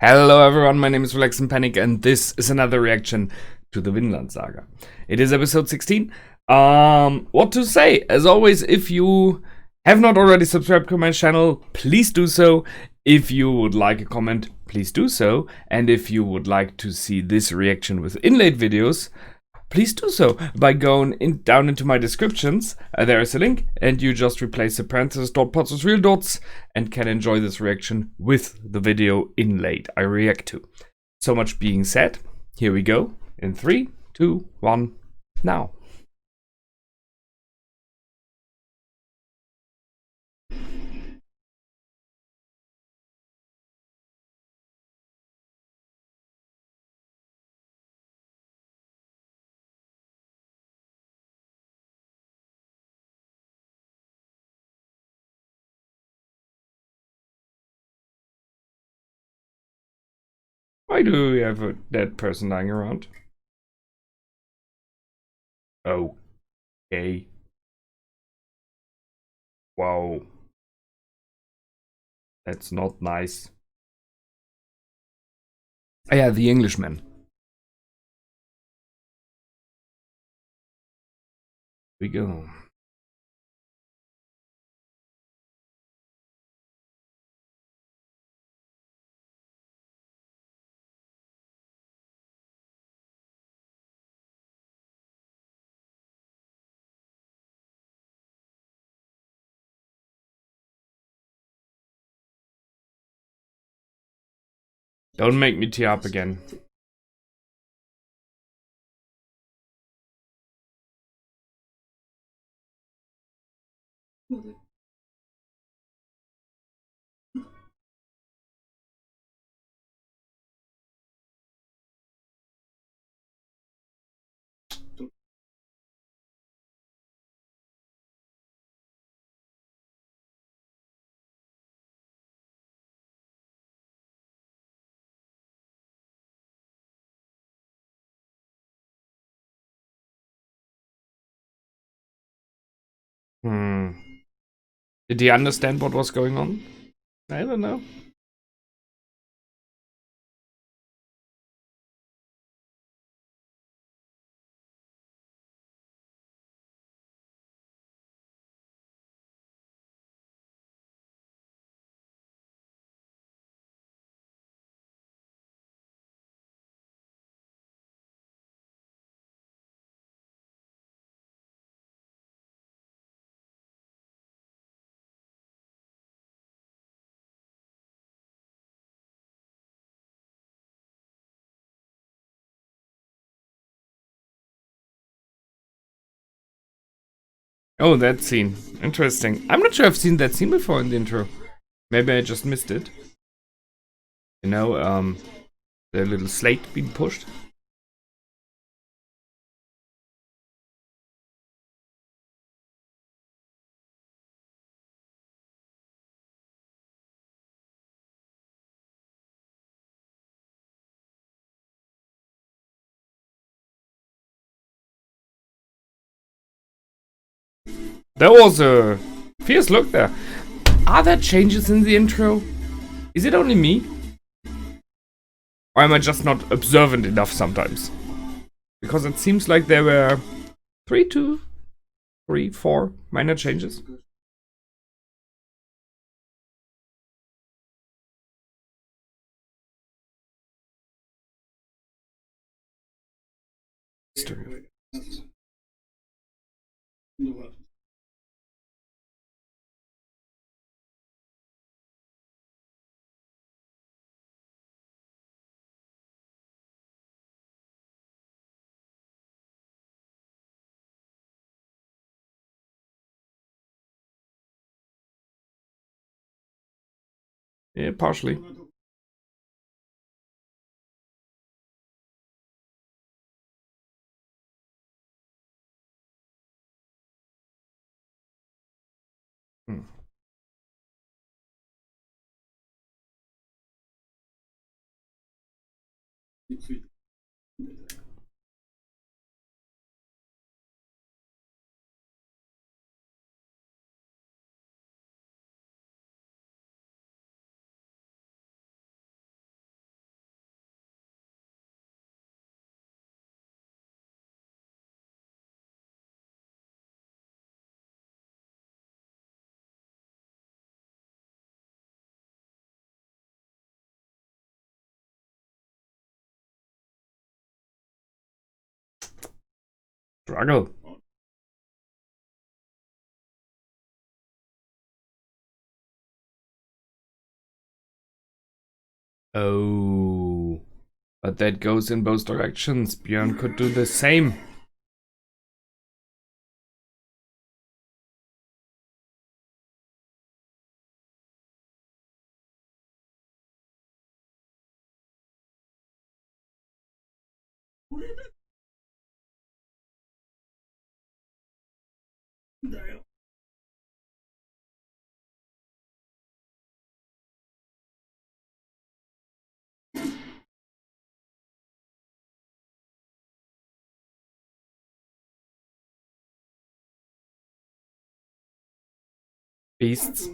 Hello everyone, my name is Relax and Panic and this is another reaction to the Vinland Saga. It is episode 16. What to say? As always, if you have not already subscribed to my channel, please do so. If you would like a comment, please do so. And if you would like to see this reaction with inlaid videos, please do so by going down into my descriptions. There is a link, and you just replace the parentheses dot pots with real dots and can enjoy this reaction with the video inlaid I react to. So much being said, here we go in 3, 2, 1, now. Why do we have a dead person lying around? Okay. Wow. That's not nice. Oh, yeah, the Englishman. Here we go. Don't make me tear up again. Did he understand what was going on? I don't know. Oh, that scene. Interesting. I'm not sure I've seen that scene before in the intro. Maybe I just missed it. You know, the little slate being pushed. There was a fierce look there. Are there changes in the intro? Is it only me? Or am I just not observant enough sometimes? Because it seems like there were 4 minor changes. Yeah, partially. Hmm. Struggle. Oh. But that goes in both directions. Björn could do the same. Beasts.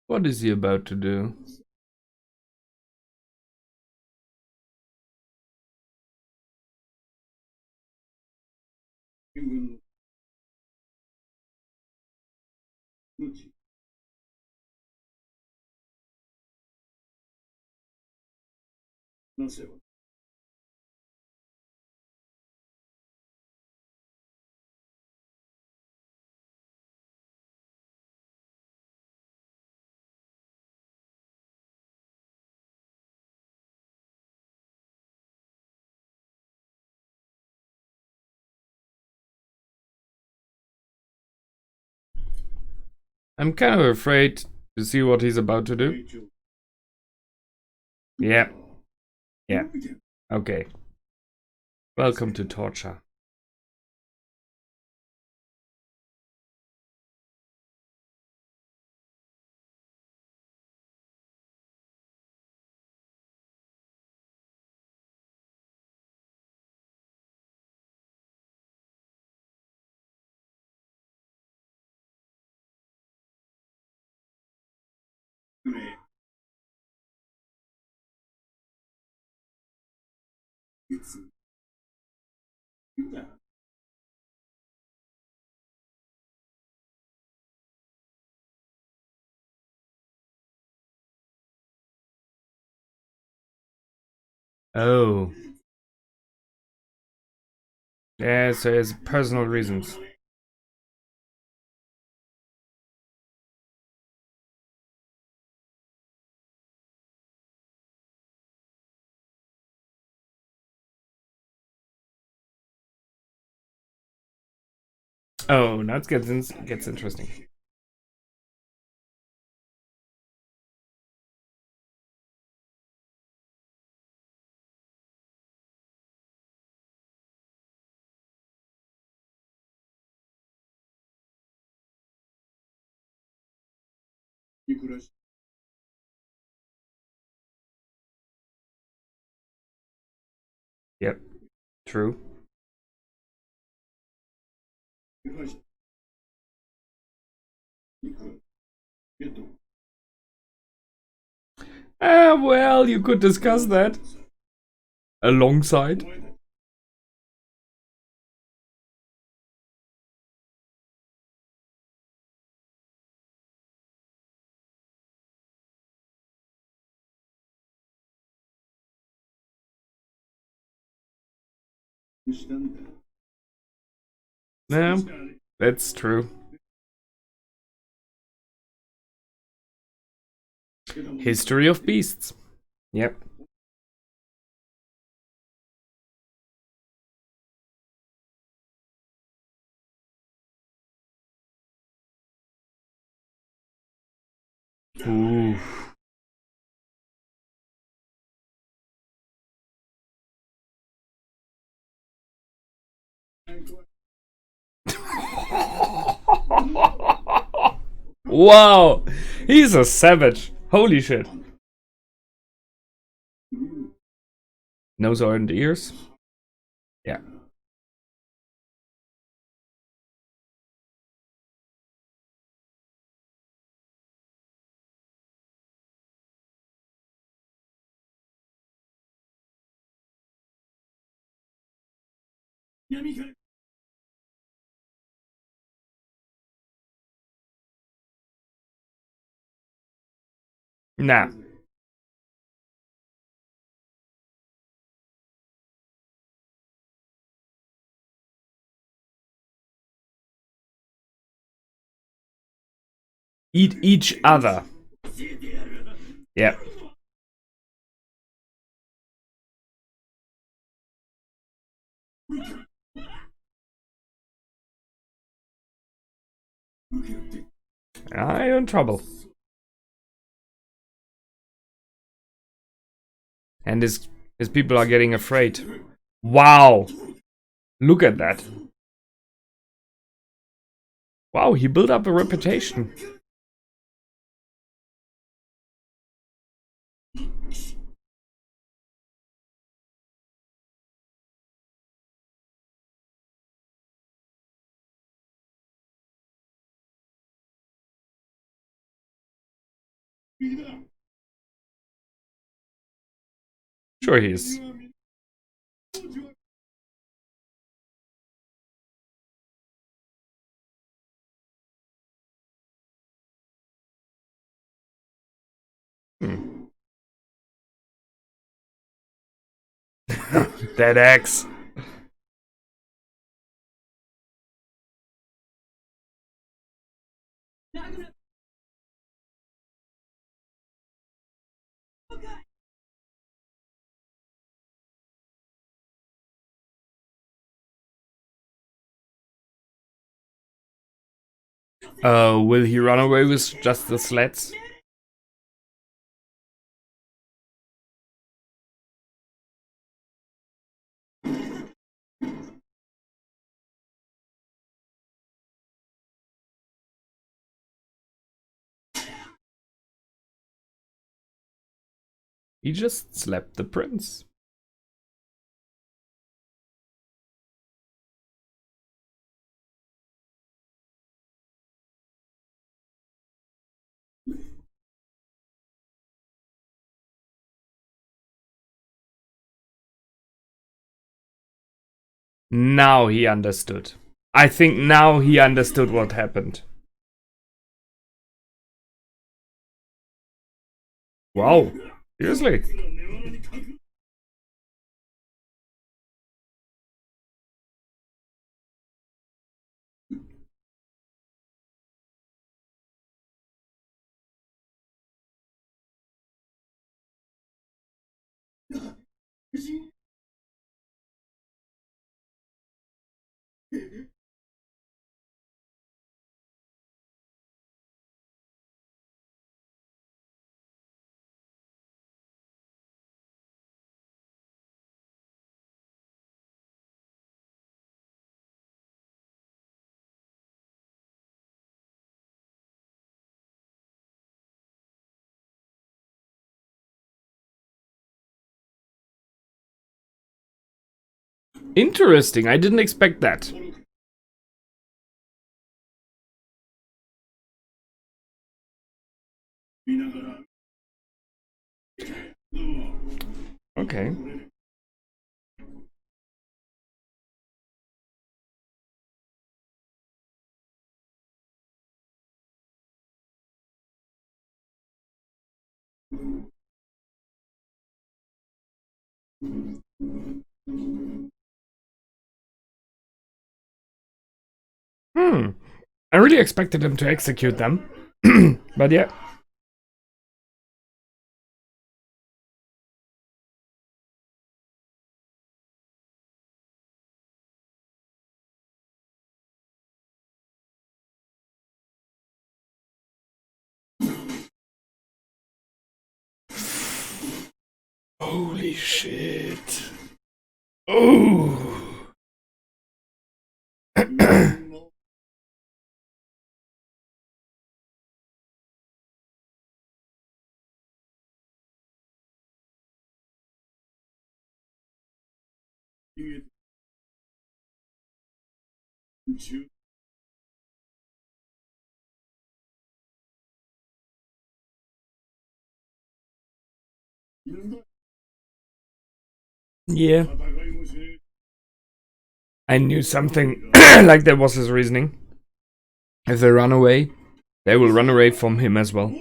What is he about to do? I'm kind of afraid to see what he's about to do. Yeah. Yeah. Okay. Welcome to torture. Oh. Yeah, so he has personal reasons. Oh, now it gets interesting. Yep, true. Well, you could discuss that alongside. Yeah, that's true. History of Beasts. Yep. Ooh. Wow, he's a savage. Holy shit. Nose and ears. Yeah. Nah. Eat each other. Yeah. You're in trouble. And his people are getting afraid. Wow. Look at that. Wow, he built up a reputation. Sure he is. Dead axe. Will he run away with just the sleds? He just slapped the prince. Now he understood. I think now he understood what happened. Wow. Seriously? Interesting. I didn't expect that. Okay. I really expected him to execute them. But yeah. Holy shit. Oh. Yeah. I knew something like that was his reasoning. If they run away, they will run away from him as well.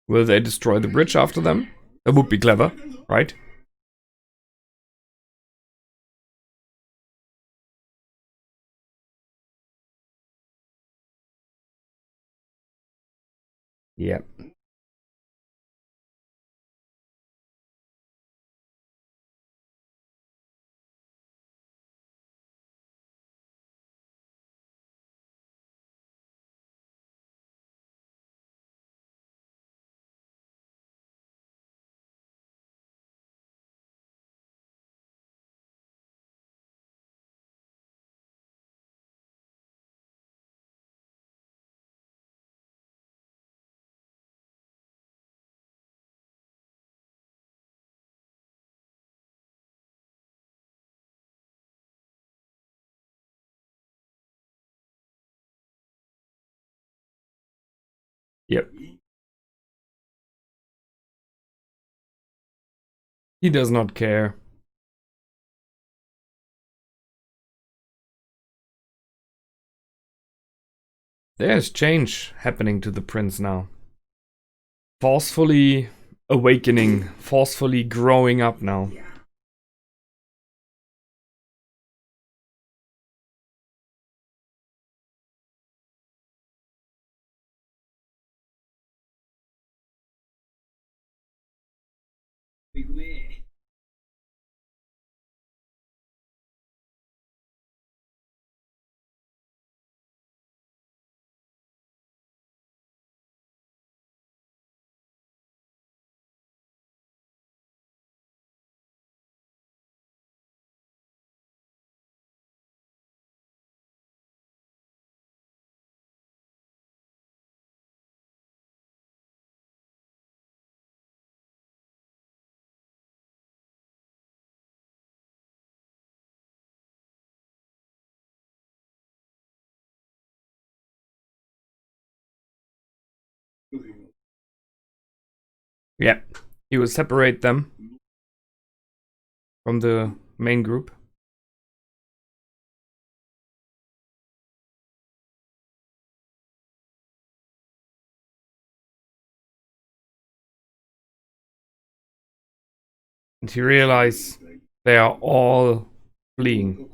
Will they destroy the bridge after them? That would be clever, right? Yeah. Yep. He does not care. There's change happening to the prince now. Forcefully awakening, forcefully growing up now. Yeah. He will separate them from the main group. And he realizes they are all fleeing.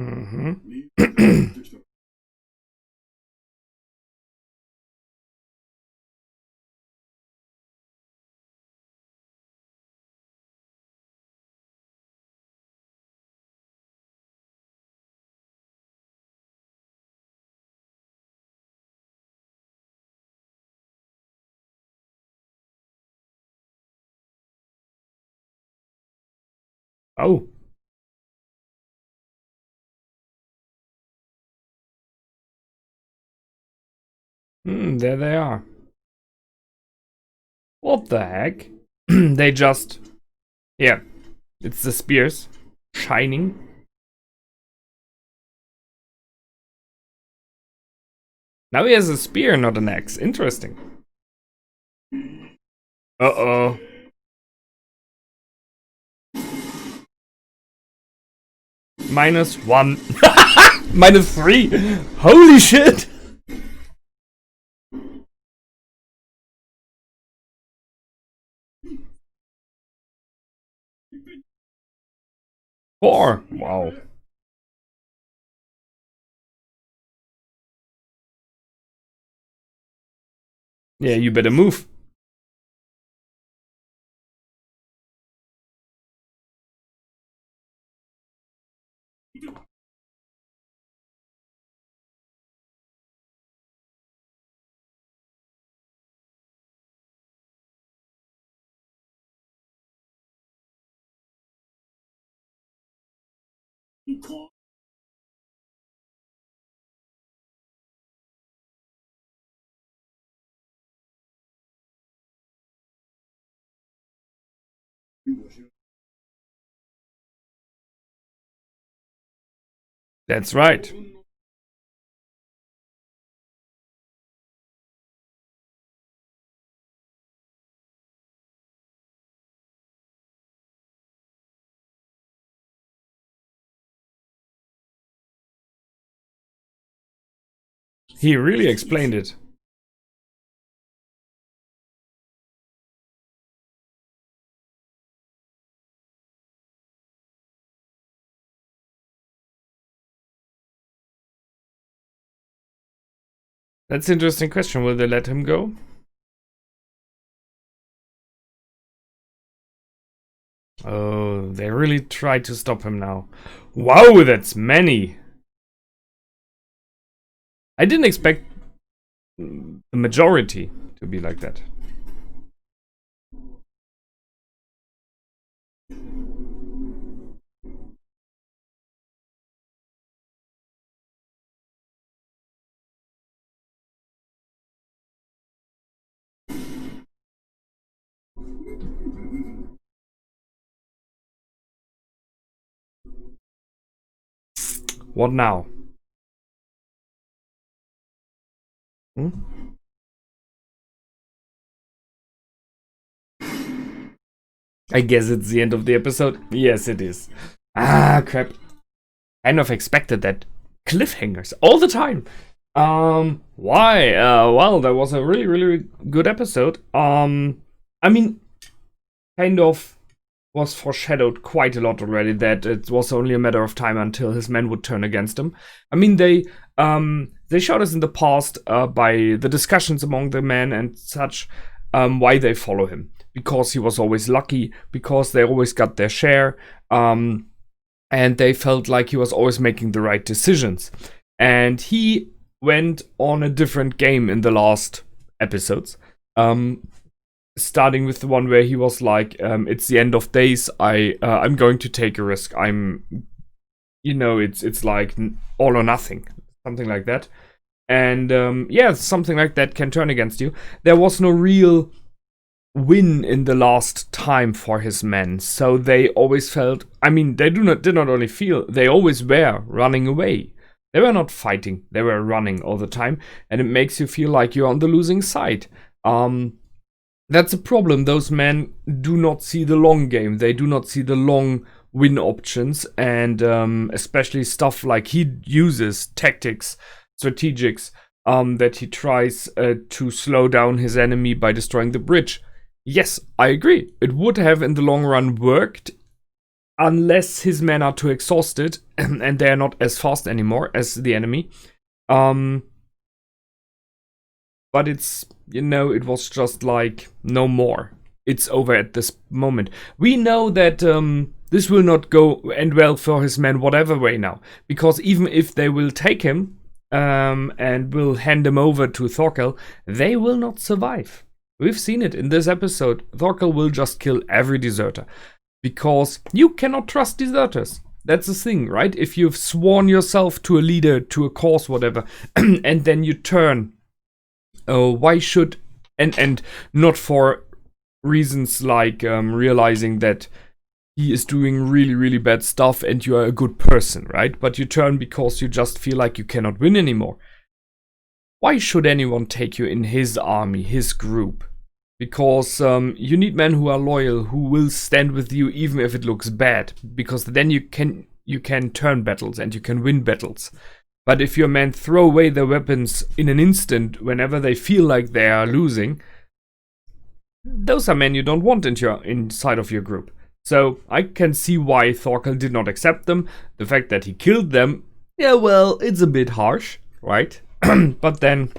Mm-hmm. Oh. There they are. What the heck? They just... Yeah, it's the spears. Shining. Now he has a spear, not an axe. Interesting. Uh-oh. -1. -3. Holy shit. Four. Wow. Yeah, you better move. That's right. He really explained it. That's an interesting question. Will they let him go? Oh, they really tried to stop him now. Wow, that's many. I didn't expect the majority to be like that. What now? I guess it's the end of the episode. Yes, it is. Ah, crap. Kind of expected that. Cliffhangers all the time. Why? Well, that was a really, really good episode. I mean, kind of was foreshadowed quite a lot already that it was only a matter of time until his men would turn against him. I mean, they showed us in the past by the discussions among the men and such why they follow him. Because he was always lucky, because they always got their share, and they felt like he was always making the right decisions. And he went on a different game in the last episodes. Starting with the one where he was like, it's the end of days, I'm going to take a risk. It's like all or nothing. Something like that. And yeah, something like that can turn against you. There was no real win in the last time for his men, so they always felt, I mean, they did not only feel, they always were running away. They were not fighting, they were running all the time, and it makes you feel like you're on the losing side. That's a problem. Those men do not see the long game. They do not see the long win options, and especially stuff like he uses tactics, strategics, that he tries to slow down his enemy by destroying the bridge. Yes, I agree. It would have in the long run worked unless his men are too exhausted and they are not as fast anymore as the enemy. But it's, it was just like, no more. It's over at this moment. We know that this will not go end well for his men whatever way now. Because even if they will take him and will hand him over to Thorkel, they will not survive. We've seen it in this episode. Thorkel will just kill every deserter. because you cannot trust deserters. That's the thing, right? If you've sworn yourself to a leader, to a cause, whatever, and then you turn, why should, and not for reasons like realizing that he is doing really, really bad stuff and you are a good person, right? But you turn because you just feel like you cannot win anymore. Why should anyone take you in his army, his group? Because you need men who are loyal, who will stand with you even if it looks bad. Because then you can turn battles and you can win battles. But if your men throw away their weapons in an instant whenever they feel like they are losing, those are men you don't want inside of your group. So I can see why Thorkel did not accept them. The fact that he killed them, yeah, well, it's a bit harsh, right? But then,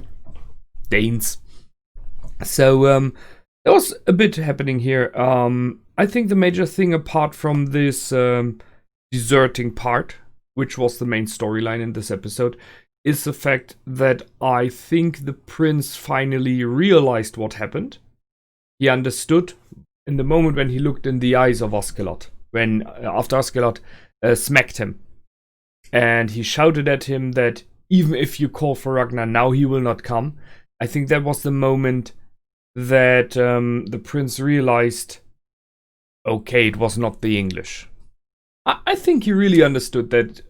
Danes. So there was a bit happening here. I think the major thing apart from this deserting part, which was the main storyline in this episode, is the fact that I think the prince finally realized what happened. He understood in the moment when he looked in the eyes of Askeladd, when after Askeladd smacked him. And he shouted at him that even if you call for Ragnar now, he will not come. I think that was the moment that the prince realized, okay, it was not the English. I think he really understood that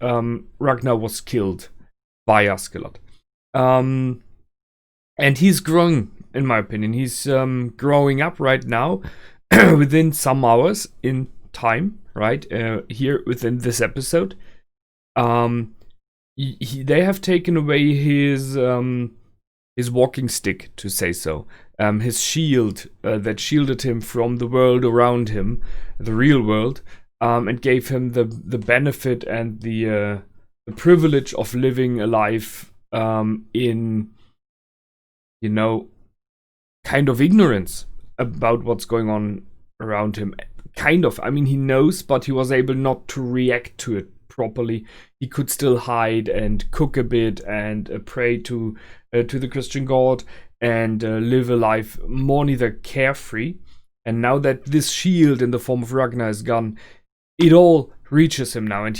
Ragnar was killed by Askeladd. And he's growing, in my opinion. He's growing up right now within some hours in time, right? Here within this episode. They have taken away his walking stick, to say so. His shield that shielded him from the world around him, the real world, and gave him the benefit and the privilege of living a life in, kind of ignorance about what's going on around him. Kind of. I mean, he knows, but he was able not to react to it properly. He could still hide and cook a bit and pray to the Christian God and live a life more neither carefree. And now that this shield in the form of Ragnar is gone, it all reaches him now. And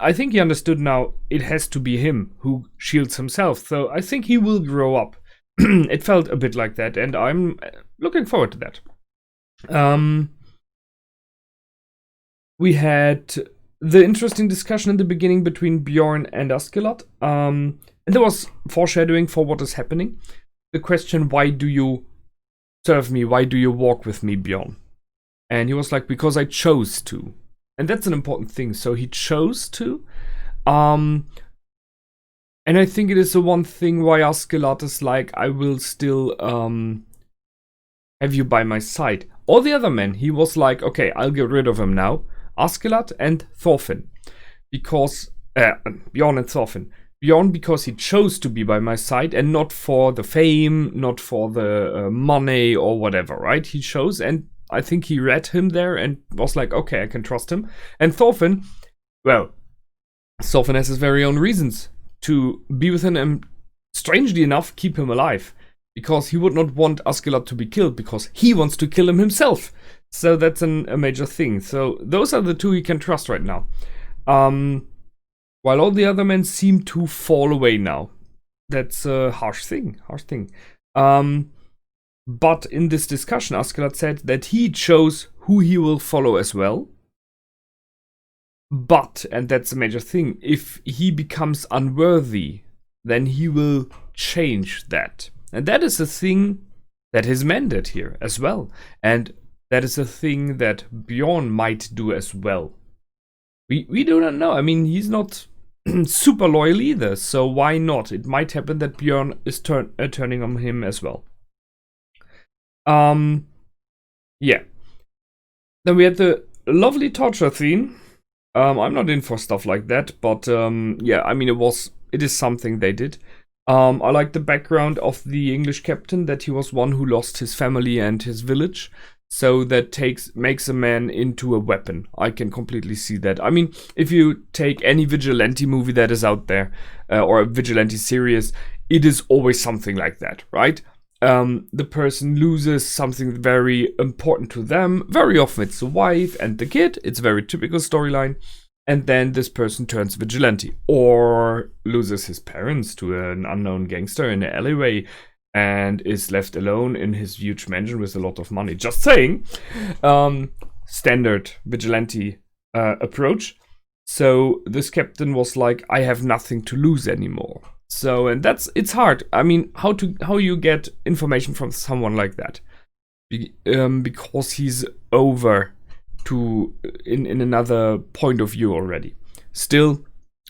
I think he understood now it has to be him who shields himself. So I think he will grow up. It felt a bit like that, and I'm looking forward to that. We had the interesting discussion in the beginning between Bjorn and Askeladd. And there was foreshadowing for what is happening. The question, why do you serve me? Why do you walk with me, Bjorn? And he was like, because I chose to. And that's an important thing. So he chose to. And I think it is the one thing why Askeladd is like, I will still have you by my side. All the other men, he was like, okay, I'll get rid of him now. Askeladd and Thorfinn. Because, Bjorn and Thorfinn. Bjorn because he chose to be by my side and not for the fame, not for the money or whatever, right? He chose, and I think he read him there and was like, okay, I can trust him. And Thorfinn, well, Thorfinn has his very own reasons to be with him and, strangely enough, keep him alive. Because he would not want Askeladd to be killed, because he wants to kill him himself. So that's a major thing. So those are the two he can trust right now. While all the other men seem to fall away now. That's a harsh thing. But in this discussion, Askeladd said that he chose who he will follow as well. But, and that's a major thing, if he becomes unworthy, then he will change that. And that is a thing that his men did here as well. And that is a thing that Bjorn might do as well. We do not know. I mean, he's not super loyal either, so why not? It might happen that Bjorn is turning on him as well. Yeah. Then we had the lovely torture theme. I'm not in for stuff like that, but yeah, I mean, it is something they did. I like the background of the English captain, that he was one who lost his family and his village. So that makes a man into a weapon. I can completely see that. I mean, if you take any vigilante movie that is out there, or a vigilante series, it is always something like that, right? the person loses something very important to them. Very often it's the wife and the kid. It's a very typical storyline. And then this person turns vigilante or loses his parents to an unknown gangster in an alleyway and is left alone in his huge mansion with a lot of money. Just saying. Standard vigilante approach. So this captain was like, I have nothing to lose anymore. So, and it's hard. I mean, how you get information from someone like that? Because he's over to in another point of view already. Still,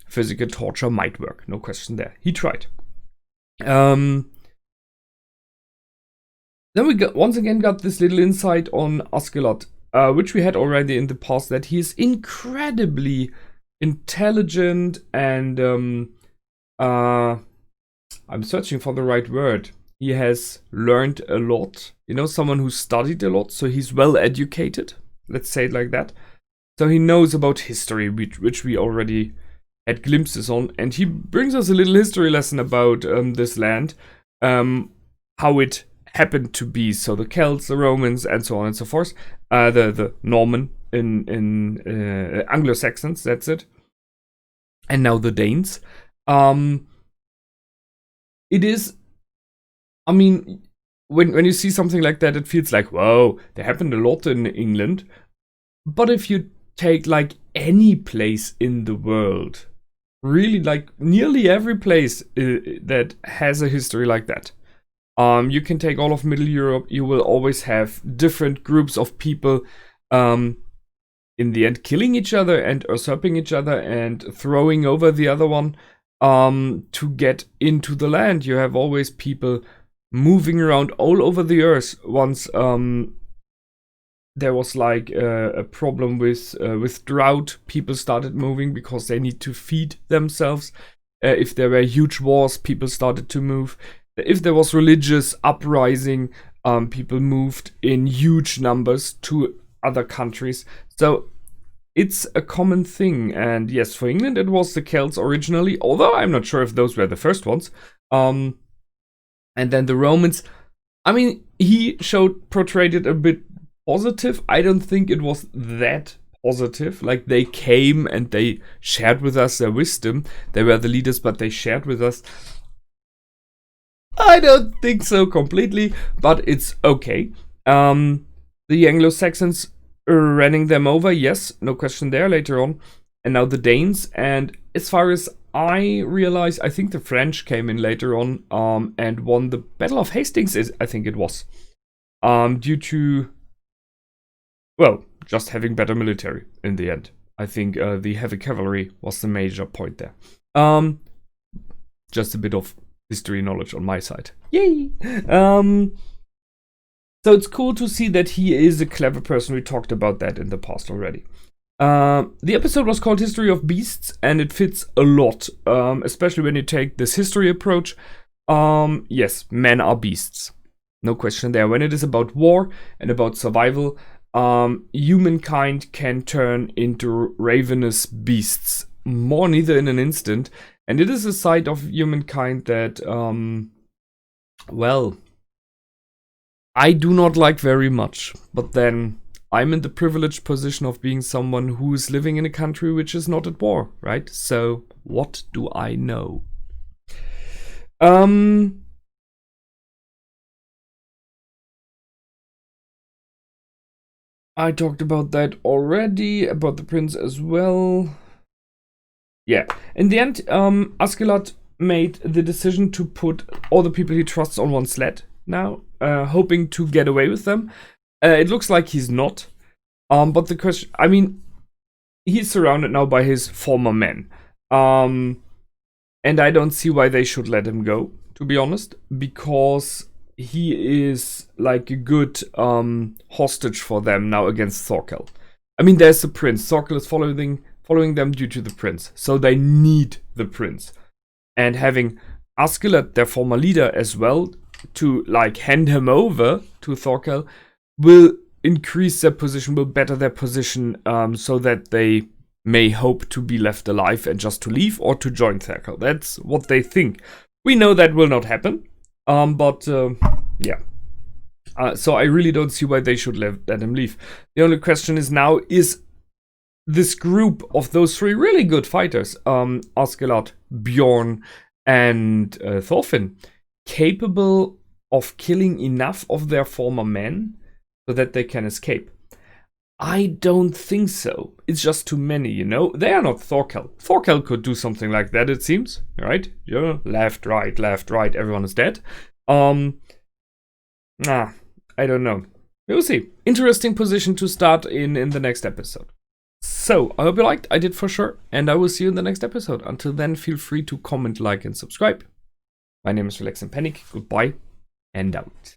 physical torture might work. No question there. He tried. Then we once again got this little insight on Askeladd, which we had already in the past, that he is incredibly intelligent and I'm searching for the right word. He has learned a lot. You know, someone who studied a lot, so he's well educated. Let's say it like that. So he knows about history, which we already had glimpses on, and he brings us a little history lesson about this land, how it happened to be. So the Celts, the Romans, and so on and so forth. The Norman in Anglo-Saxons, that's it. And now the Danes. It is, I mean, when you see something like that, it feels like, whoa, there happened a lot in England. But if you take like any place in the world, really like nearly every place that has a history like that, you can take all of Middle Europe, you will always have different groups of people in the end killing each other and usurping each other and throwing over the other one to get into the land. You have always people moving around all over the earth. Once there was like a problem with drought, people started moving because they need to feed themselves. If there were huge wars, people started to move. If there was religious uprising, people moved in huge numbers to other countries. So it's a common thing. And yes, for England it was the Celts originally, although I'm not sure if those were the first ones. And then the Romans, I mean, he portrayed it a bit positive. I don't think it was that positive. Like, they came and they shared with us their wisdom. They were the leaders, but they shared with us. I don't think so completely, but it's okay. The Anglo-Saxons running them over, yes, no question there later on. And now the Danes, and as far as I realize, I think the French came in later on and won the Battle of Hastings, I think it was. Due to, well, just having better military in the end. I think the heavy cavalry was the major point there. Just a bit of history knowledge on my side. Yay! So it's cool to see that he is a clever person. We talked about that in the past already. The episode was called History of Beasts, and it fits a lot, especially when you take this history approach. Yes, men are beasts. No question there. When it is about war and about survival, humankind can turn into ravenous beasts, more neither in an instant. And it is a side of humankind that, well, I do not like very much. But then I'm in the privileged position of being someone who is living in a country which is not at war, right? So what do I know? I talked about that already, about the prince as well. Yeah, in the end, Askeladd made the decision to put all the people he trusts on one sled now, hoping to get away with them. It looks like he's not. But the question, I mean, he's surrounded now by his former men. And I don't see why they should let him go, to be honest, because he is like a good hostage for them now against Thorkel. I mean, there's the prince. Thorkel is following them due to the prince, so they need the prince. And having Askeladd, their former leader, as well, to like hand him over to Thorkel will increase their position, will better their position, so that they may hope to be left alive and just to leave or to join Thorkel. That's what they think. We know that will not happen, but yeah. So I really don't see why they should let him leave. The only question is now, is this group of those three really good fighters, Askeladd, Bjorn, and Thorfinn, capable of killing enough of their former men so that they can escape? I don't think so. It's just too many, you know? They are not Thorkel. Thorkel could do something like that, it seems. Right? Yeah, left, right, everyone is dead. I don't know. We'll see. Interesting position to start in the next episode. So, I hope you liked. I did for sure. And I will see you in the next episode. Until then, feel free to comment, like, and subscribe. My name is Relax and Panic. Goodbye and out.